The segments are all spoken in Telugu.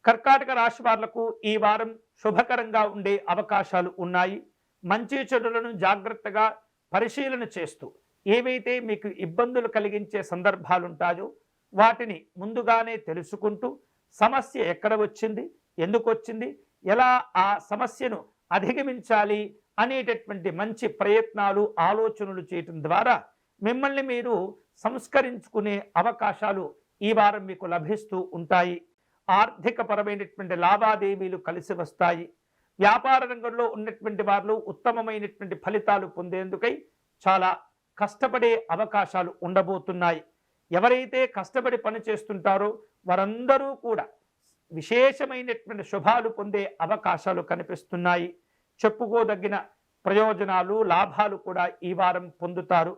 కర్కాటక రాశి వాళ్లకు ఈ వారం శుభకరంగా ఉండే అవకాశాలు ఉన్నాయి. మంచి చెడులను జాగ్రత్తగా పరిశీలన చేస్తూ ఏవైతే మీకు ఇబ్బందులు కలిగించే సందర్భాలు ఉంటాయో వాటిని ముందుగానే తెలుసుకుంటూ సమస్య ఎక్కడ వచ్చింది, ఎందుకు వచ్చింది, ఎలా ఆ సమస్యను అధిగమించాలి అనేటటువంటి మంచి ప్రయత్నాలు ఆలోచనలు చేయటం ద్వారా మిమ్మల్ని మీరు సంస్కరించుకునే అవకాశాలు ఈ వారం మీకు లభిస్తూ ఉంటాయి. ఆర్థిక పరమైనటువంటి లావాదేవీలు కలిసి వస్తాయి. వ్యాపార రంగంలో ఉన్నటువంటి వారు ఉత్తమమైనటువంటి ఫలితాలు పొందేందుకై చాలా కష్టపడే అవకాశాలు ఉండబోతున్నాయి. ఎవరైతే కష్టపడి పని చేస్తుంటారో వారందరూ కూడా విశేషమైనటువంటి శుభాలు పొందే అవకాశాలు కనిపిస్తున్నాయి. చెప్పుకోదగిన ప్రయోజనాలు, లాభాలు కూడా ఈ వారం పొందుతారు.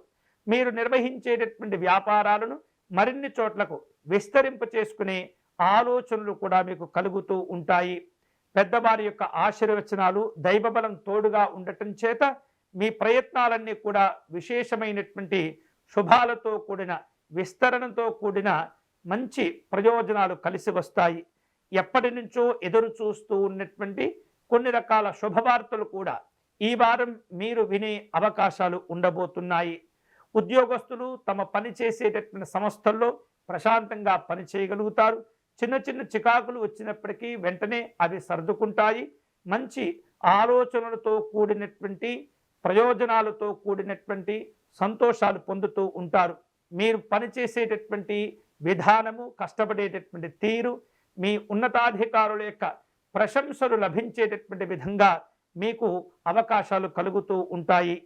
మీరు నిర్వహించేటటువంటి వ్యాపారాలను మరిన్ని చోట్లకు విస్తరింప చేసుకునే ఆలోచనలు కూడా మీకు కలుగుతూ ఉంటాయి. పెద్దవారి యొక్క ఆశీర్వచనాలు, దైవబలం తోడుగా ఉండటం చేత మీ ప్రయత్నాలన్నీ కూడా విశేషమైనటువంటి శుభాలతో కూడిన, విస్తరణతో కూడిన మంచి ప్రయోజనాలు కలిసి వస్తాయి. ఎప్పటి నుంచో ఎదురు చూస్తూ ఉన్నటువంటి కొన్ని రకాల శుభవార్తలు కూడా ఈ వారం మీరు వినే అవకాశాలు ఉండబోతున్నాయి. ఉద్యోగస్తులు తమ పని చేసేటటువంటి సంస్థల్లో ప్రశాంతంగా పని చేయగలుగుతారు. చిన్న చిన్న చికాకులు వచ్చినప్పటికీ వెంటనే అవి సర్దుకుంటాయి. మంచి ఆలోచనలతో కూడినటువంటి, ప్రయోజనాలతో కూడినటువంటి సంతోషాలు పొందుతూ ఉంటారు. మీరు పనిచేసేటటువంటి విధానము, కష్టపడేటటువంటి తీరు, మీ ఉన్నతాధికారుల యొక్క ప్రశంసలు లభించేటటువంటి విధంగా మీకు అవకాశాలు కలుగుతూ ఉంటాయి.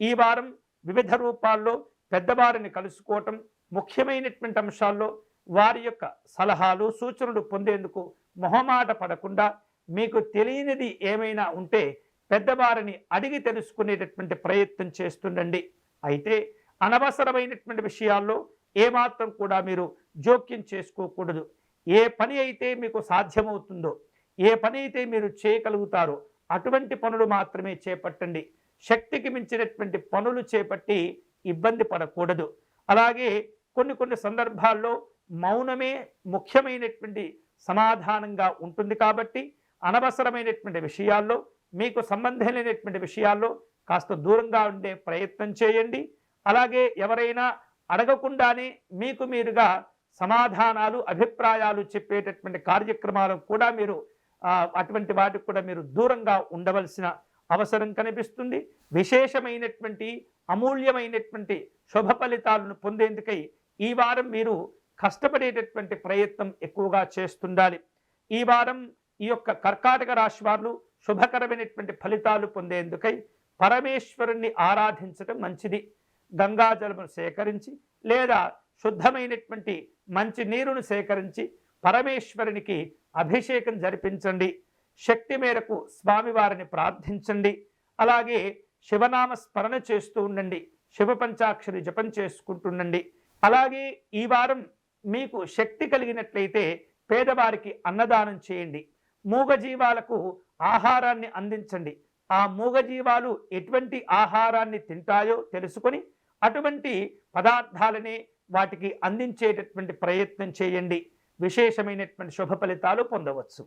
ఈ వారం వివిధ రూపాల్లో పెద్దవారిని కలుసుకోవటం, ముఖ్యమైనటువంటి అంశాల్లో వారి యొక్క సలహాలు, సూచనలు పొందేందుకు మొహమాట పడకుండా మీకు తెలియనిది ఏమైనా ఉంటే పెద్దవారిని అడిగి తెలుసుకునేటటువంటి ప్రయత్నం చేస్తుండండి. అయితే అనవసరమైనటువంటి విషయాల్లో ఏమాత్రం కూడా మీరు జోక్యం చేసుకోకూడదు. ఏ పని అయితే మీకు సాధ్యమవుతుందో, ఏ పని అయితే మీరు చేయగలుగుతారో అటువంటి పనులు మాత్రమే చేపట్టండి. శక్తికి మించినటువంటి పనులు చేపట్టి ఇబ్బంది పడకూడదు. అలాగే కొన్ని సందర్భాల్లో మౌనమే ముఖ్యమైనటువంటి సమాధానంగా ఉంటుంది. కాబట్టి అనవసరమైనటువంటి విషయాల్లో, మీకు సంబంధం లేనటువంటి విషయాల్లో కాస్త దూరంగా ఉండే ప్రయత్నం చేయండి. అలాగే ఎవరైనా అడగకుండానే మీకు మీరుగా సమాధానాలు, అభిప్రాయాలు చెప్పేటటువంటి కార్యక్రమాలకు కూడా మీరు అటువంటి వాటికి కూడా మీరు దూరంగా ఉండవలసిన అవసరం కనిపిస్తుంది. విశేషమైనటువంటి, అమూల్యమైనటువంటి శుభ ఫలితాలను పొందేందుకై ఈ వారం మీరు కష్టపడేటటువంటి ప్రయత్నం ఎక్కువగా చేస్తుండాలి. ఈ వారం ఈ యొక్క కర్కాటక రాశి వారు శుభకరమైనటువంటి ఫలితాలు పొందేందుకై పరమేశ్వరుణ్ణి ఆరాధించడం మంచిది. గంగాజలమును సేకరించి లేదా శుద్ధమైనటువంటి మంచి నీరును సేకరించి పరమేశ్వరునికి అభిషేకం జరిపించండి. శక్తి మేరకు స్వామివారిని ప్రార్థించండి. అలాగే శివనామ స్మరణ చేస్తూ ఉండండి. శివ పంచాక్షరి జపం చేసుకుంటుండండి. అలాగే ఈ వారం మీకు శక్తి కలిగినట్లయితే పేదవారికి అన్నదానం చేయండి. మూగజీవాలకు ఆహారాన్ని అందించండి. ఆ మూగజీవాలు ఎటువంటి ఆహారాన్ని తింటాయో తెలుసుకొని అటువంటి పదార్థాలనే వాటికి అందించేటటువంటి ప్రయత్నం చేయండి. విశేషమైనటువంటి శుభ ఫలితాలు పొందవచ్చు.